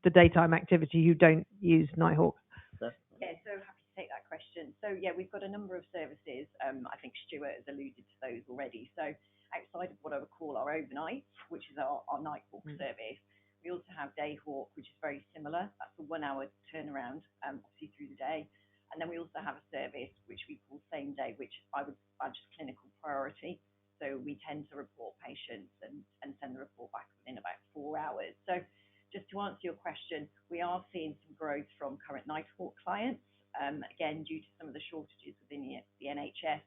the daytime activity who don't use Nighthawk? Yeah, so happy to take that question. So yeah, we've got a number of services. I think Stuart has alluded to those already. So outside of what I would call our overnight, which is our Nighthawk service, we also have Dayhawk, which is very similar. That's a 1 hour turnaround, obviously through the day. And then we also have a service which we call same day, which I would badge as clinical priority. So we tend to report patients and send the report back within about 4 hours. So just to answer your question, we are seeing some growth from current Nighthawk clients. Again, due to some of the shortages within the NHS,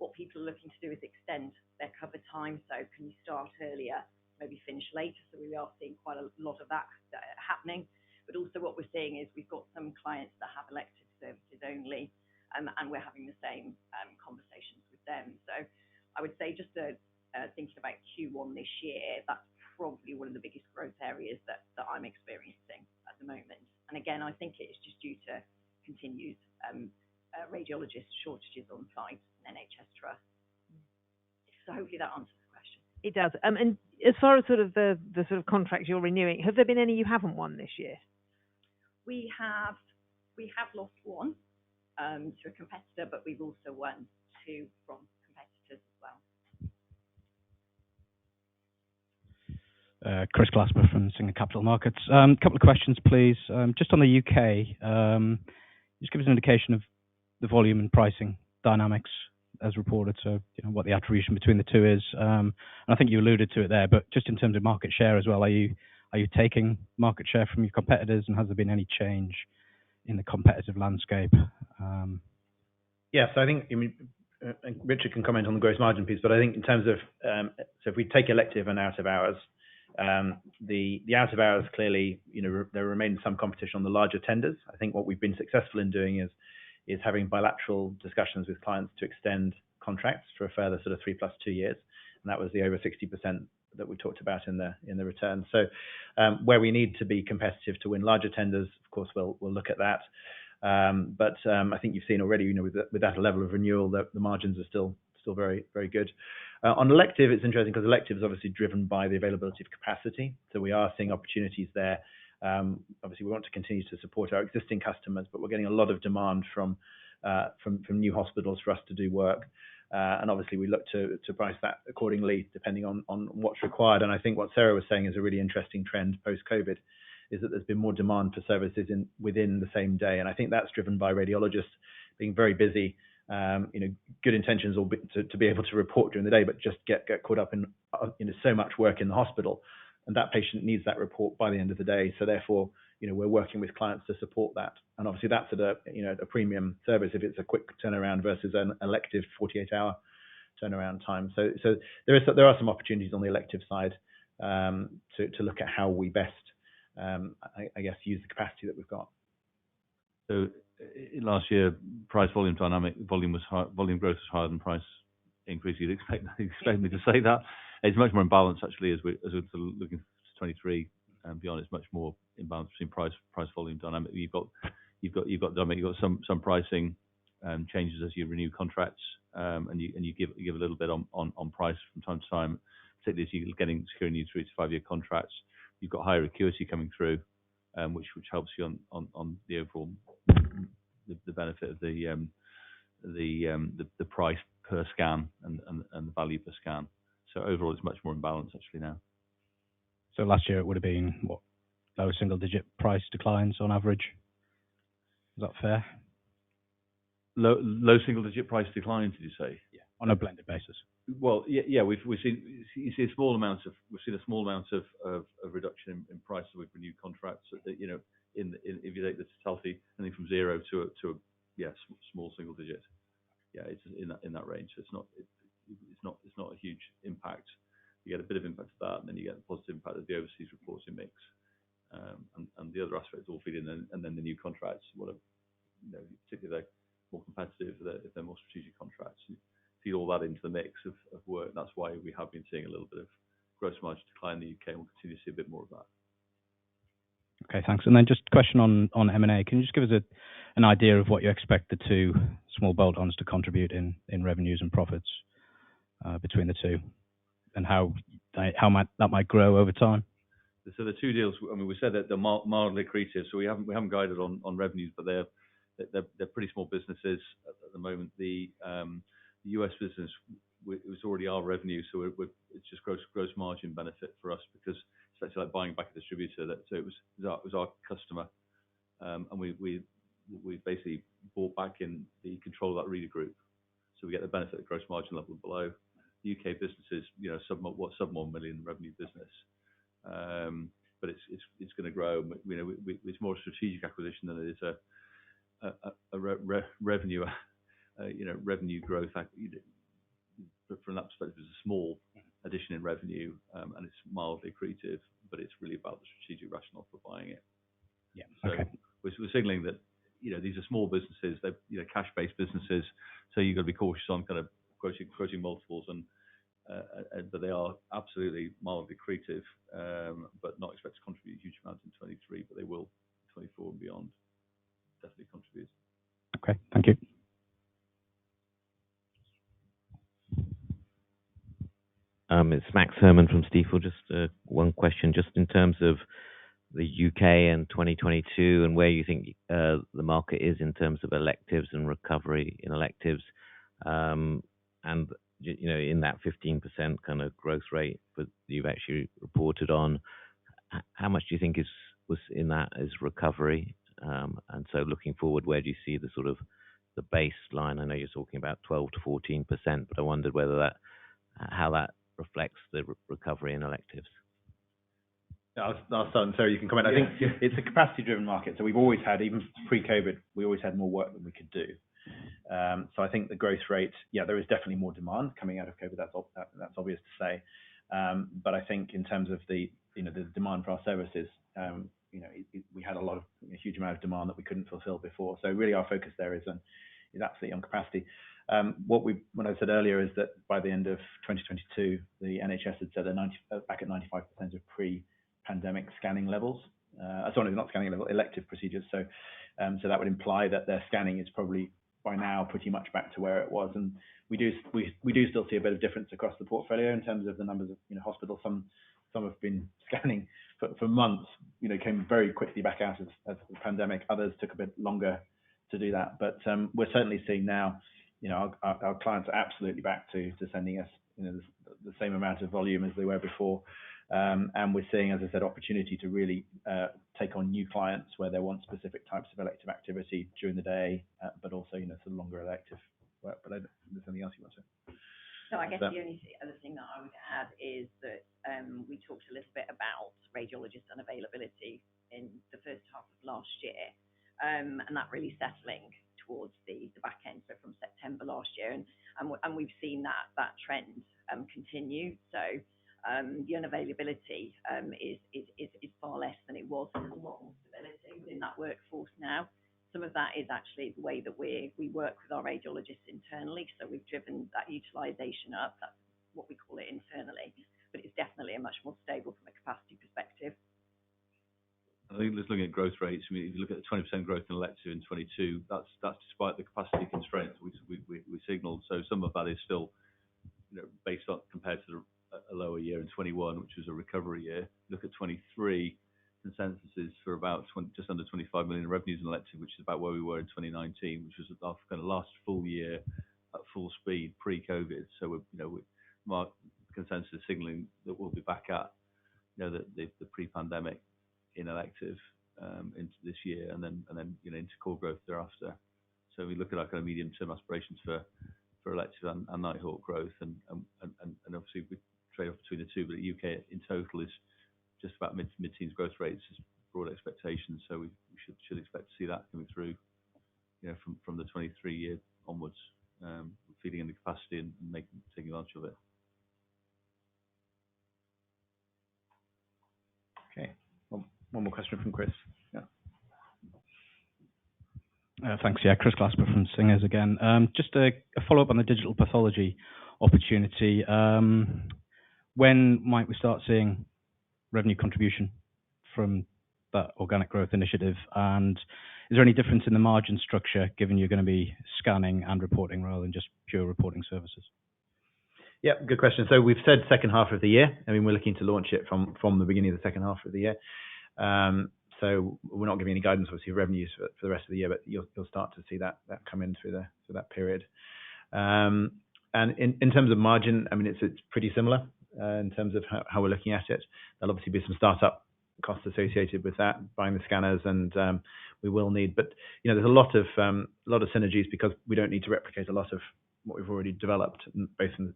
what people are looking to do is extend their cover time. So can you start earlier, maybe finish later? So we are seeing quite a lot of that happening. But also what we're seeing is we've got some clients that have elective services only, and we're having the same conversations with them. So I would say just thinking about Q1 this year, that's probably one of the biggest growth areas that I'm experiencing at the moment. And again, I think it is just due to continued radiologist shortages on site and NHS trust. So hopefully that answers the question. It does. And as far as sort of the sort of contracts you're renewing, have there been any you haven't won this year? We have lost one to a competitor, but we've also won 2 from competitors as well. Chris Glasper from Singer Capital Markets. Couple of questions, please. Just on the UK, just give us an indication of the volume and pricing dynamics as reported, so what the attribution between the two is. And I think you alluded to it there, but just in terms of market share as well, are you taking market share from your competitors, and has there been any change in the competitive landscape? Yes, I think Richard can comment on the gross margin piece, but I think in terms of so if we take elective and out of hours, the out of hours clearly, there remains some competition on the larger tenders. I think what we've been successful in doing is having bilateral discussions with clients to extend contracts for a further sort of 3 + 2 years, and that was the over 60% that we talked about in the return. So where we need to be competitive to win larger tenders, of course, we'll look at that. But I think you've seen already, with that level of renewal, that the margins are still very, very good. On elective, it's interesting because elective is obviously driven by the availability of capacity. So we are seeing opportunities there. Obviously, we want to continue to support our existing customers, but we're getting a lot of demand from new hospitals for us to do work. And obviously, we look to price that accordingly, depending on what's required. And I think what Sarah was saying is a really interesting trend post-COVID, is that there's been more demand for services within the same day. And I think that's driven by radiologists being very busy, good intentions to be able to report during the day, but just get caught up in so much work in the hospital. And that patient needs that report by the end of the day. So therefore, we're working with clients to support that. And obviously that's at a premium service if it's a quick turnaround versus an elective 48-hour turnaround time. So there are some opportunities on the elective side to look at how we best, I guess, use the capacity that we've got. So last year, price volume dynamic, volume growth was higher than price increase. You'd expect me to say that. It's much more imbalanced actually as we're sort of looking to 23 and beyond. It's much more imbalanced between price volume dynamic. You've got some pricing changes as you renew contracts, and you give a little bit on price from time to time, particularly as you're securing new 3 to 5 year contracts. You've got higher acuity coming through, which helps you on the overall the benefit of the price per scan and the value per scan. So overall, it's much more in balance actually now. So last year it would have been what, low single-digit price declines on average. Is that fair? Low single-digit price declines, did you say? Yeah, on a blended basis. Well, yeah, we've seen a small amount of reduction in price as we've renewed contracts. You know, if you take the totality, anything from 0 to small single digit. Yeah, it's in that range. So it's not a huge impact. You get a bit of impact of that, and then you get the positive impact of the overseas reporting mix, and the other aspects all feed in, and then the new contracts, whatever, you know, particularly they're more competitive, if they're more strategic contracts, you feed all that into the mix of work. That's why we have been seeing a little bit of gross margin decline in the UK, and we'll continue to see a bit more of that. Okay, thanks. And then just a question on M&A. Can you just give us an idea of what you expect the two small bolt-ons to contribute in revenues and profits between the two, and how that might grow over time? So the two deals, I mean, we said that they're mildly accretive, so we haven't guided on revenues, but they're pretty small businesses at the moment. The US business, it was already our revenue, so it's just gross margin benefit for us, because it's actually like buying back a distributor. So it was our customer, and we basically bought back in the control of that reader group, so we get the benefit of gross margin level below. The UK business is, you know, sub 1 million revenue business, but it's going to grow. You know, it's more a strategic acquisition than it is a revenue, revenue growth. But from that perspective, it's a small addition in revenue, and it's mildly accretive, but it's really about the strategic rationale for buying it. Yeah. So okay. We're signaling that, you know, these are small businesses, they're, you know, cash-based businesses, so you've got to be cautious on kind of quoting multiples, but they are absolutely mildly accretive, but not expect to contribute huge amounts in 23, but they will 24 and beyond definitely contribute. Okay, thank you. It's Max Herman from Stifel. Just one question, just in terms of the UK and 2022 and where you think the market is in terms of electives and recovery in electives, and you know, in that 15% kind of growth rate that you've actually reported on, how much do you think was in that as recovery? And so looking forward, where do you see the sort of the baseline? I know you're talking about 12 to 14%, but I wondered whether how that reflects the recovery in electives. I'll start, and Sarah, you can comment. I think it's a capacity-driven market, so we've always had, even pre-COVID, we always had more work than we could do. So I think the growth rate, there is definitely more demand coming out of COVID. That's obvious to say. But I think in terms of the demand for our services, we had a huge amount of demand that we couldn't fulfill before. So really, our focus there is absolutely on capacity. What I said earlier is that by the end of 2022, the NHS had said they're back at 95% of pre-pandemic scanning levels. Sorry, not scanning level, elective procedures. So that would imply that their scanning is probably by now pretty much back to where it was. And we do still see a bit of difference across the portfolio in terms of the numbers of hospitals. Some have been scanning for months. Came very quickly back out of the pandemic. Others took a bit longer to do that. But we're certainly seeing now, our clients are absolutely back to sending us the same amount of volume as they were before. And we're seeing, as I said, opportunity to really take on new clients where they want specific types of elective activity during the day, but also, some longer elective work. But there's anything else you want to say? No, I guess the only other thing that I would add is that we talked a little bit about radiologist unavailability in the first half of last year, and that really settling towards the back end, so from September last year, and we've seen that trend continue. So the unavailability is far less than it was. There's a lot more stability within that workforce now. Some of that is actually the way that we work with our radiologists internally. So we've driven that utilisation up. That's what we call it internally. But it's definitely a much more stable from a capacity perspective. I think just looking at growth rates, I mean, if you look at the 20% growth in elective in 22, that's despite the capacity constraints we signaled. So some of that is still, based on compared to a lower year in 21, which was a recovery year. Look at 23, consensus is for about just under 25 million in revenues in elective, which is about where we were in 2019, which was our kind of last full year at full speed pre-COVID. So mark consensus signaling that we'll be back at the pre-pandemic in elective into this year, and then into core growth thereafter. So we look at our kind of medium-term aspirations for elective and Nighthawk growth, and obviously we trade off between the two. But the UK in total is just about mid-teens growth rates is broad expectations. So we should expect to see that coming through, from the 23 year onwards, feeding in the capacity and taking advantage of it. Okay. One more question from Chris. Yeah. Thanks. Yeah, Chris Glasper from Singers again. Just a follow-up on the digital pathology opportunity. When might we start seeing revenue contribution from that organic growth initiative? And is there any difference in the margin structure, given you're going to be scanning and reporting rather than just pure reporting services? Yeah, good question. So we've said second half of the year. I mean, we're looking to launch it from the beginning of the second half of the year. So we're not giving any guidance, obviously, revenues for the rest of the year, but you'll start to see that come in through that period. And in terms of margin, I mean, it's pretty similar in terms of how we're looking at it. There'll obviously be some startup costs associated with that, buying the scanners, and we will need. But there's a lot of synergies, because we don't need to replicate a lot of what we've already developed, both from the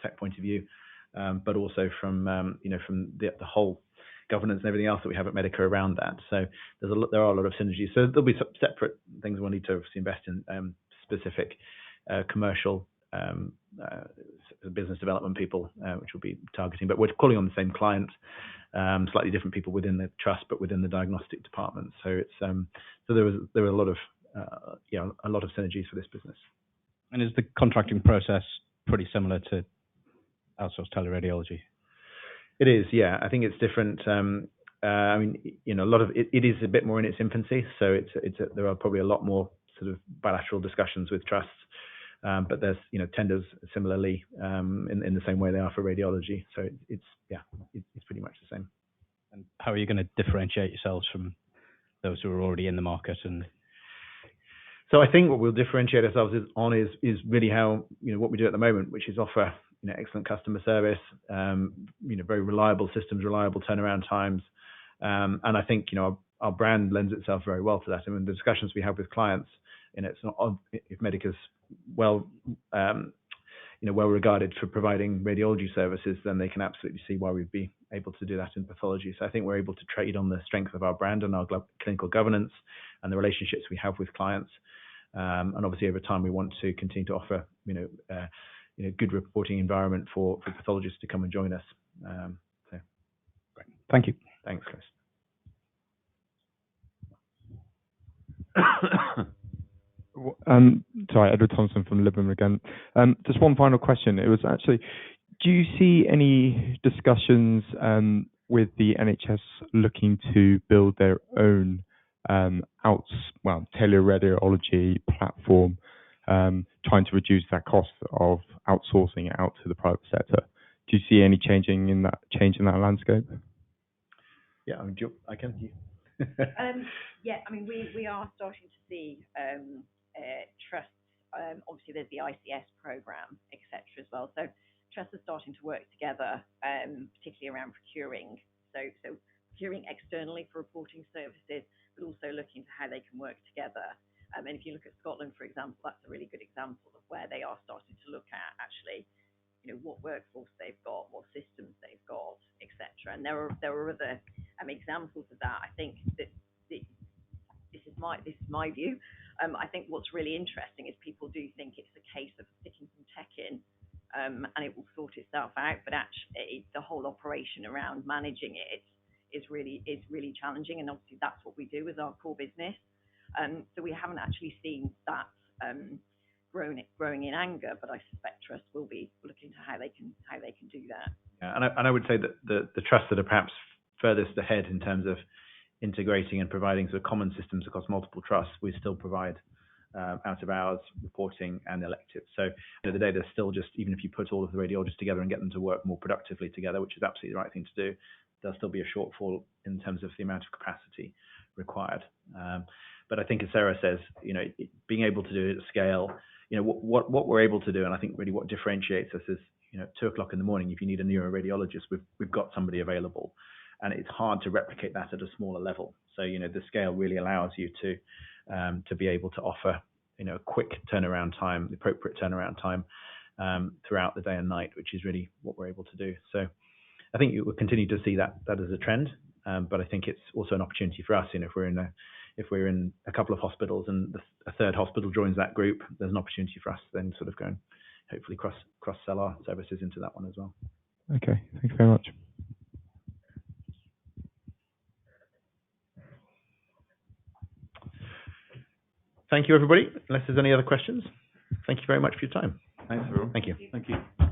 tech point of view, but also from the whole governance and everything else that we have at Medica around that. So there are a lot of synergies. So there'll be some separate things we'll need to obviously invest in, specific commercial business development people, which will be targeting. But we're calling on the same client, slightly different people within the trust, but within the diagnostic department. So it's so there were a lot of synergies for this business. And is the contracting process pretty similar to outsourced teleradiology? It is, yeah. I think it's different. I mean, a lot of it is a bit more in its infancy, so there are probably a lot more sort of bilateral discussions with trusts, but there's tenders similarly in the same way they are for radiology. So it's pretty much the same. And how are you going to differentiate yourselves from those who are already in the market? And so I think what we'll differentiate ourselves is really how what we do at the moment, which is offer excellent customer service, very reliable systems, reliable turnaround times, and I think our brand lends itself very well to that. I mean, the discussions we have with clients, it's not odd if Medica's well regarded for providing radiology services, then they can absolutely see why we'd be able to do that in pathology. So I think we're able to trade on the strength of our brand and our clinical governance and the relationships we have with clients. And obviously over time we want to continue to offer good reporting environment for pathologists to come and join us. So great. Thank you. Thanks, Chris. Sorry, Edward Thompson from Liberum again. Just one final question. It was actually, do you see any discussions with the NHS looking to build their own teleradiology platform, trying to reduce that cost of outsourcing it out to the private sector? Do you see any change in that landscape? Yeah, I can. Yeah, I mean, we are starting to see trusts. Obviously, there's the ICS program, etc. as well. So trusts are starting to work together, particularly around procuring. So procuring externally for reporting services, but also looking to how they can work together. And if you look at Scotland, for example, that's a really good example of where they are starting to look at actually, what workforce they've got, what systems they've got, etc. And there are other examples of that. I think that this is my view. I think what's really interesting is people do think it's a case of sticking some tech in, and it will sort itself out. But actually, the whole operation around managing it is really challenging. And obviously, that's what we do as our core business. So we haven't actually seen that growing in anger, but I suspect trusts will be looking to how they can do that. Yeah, and I would say that the trusts that are perhaps furthest ahead in terms of integrating and providing sort of common systems across multiple trusts, we still provide out of hours reporting and electives. So at the end of the day, there's still just, even if you put all of the radiologists together and get them to work more productively together, which is absolutely the right thing to do, there'll still be a shortfall in terms of the amount of capacity required. But I think, as Sarah says, being able to do it at scale, what we're able to do, and I think really what differentiates us is, 2 o'clock in the morning, if you need a neuroradiologist, we've got somebody available, and it's hard to replicate that at a smaller level. So the scale really allows you to be able to offer a quick turnaround time, the appropriate turnaround time throughout the day and night, which is really what we're able to do. So I think you will continue to see that as a trend, but I think it's also an opportunity for us. If we're in a couple of hospitals and a third hospital joins that group, there's an opportunity for us to then sort of go and hopefully cross-sell our services into that one as well. Okay, thank you very much. Thank you, everybody. Unless there's any other questions, thank you very much for your time. Thanks, everyone. Thank you. Thank you.